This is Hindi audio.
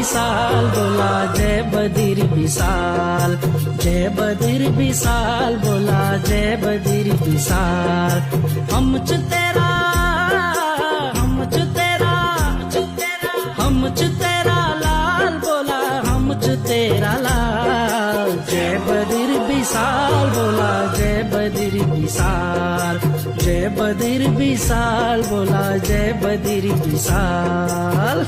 विशाल बोला जय बद्री विशाल, जय बद्री विशाल बोला जय बद्री विशाल। हम च तेरा हम च तेरा हम च तेरा लाल बोला हम च तेरा लाल। जय बद्री विशाल बोला जय बद्री विशाल, जय बद्री विशाल बोला जय बद्री विशाल।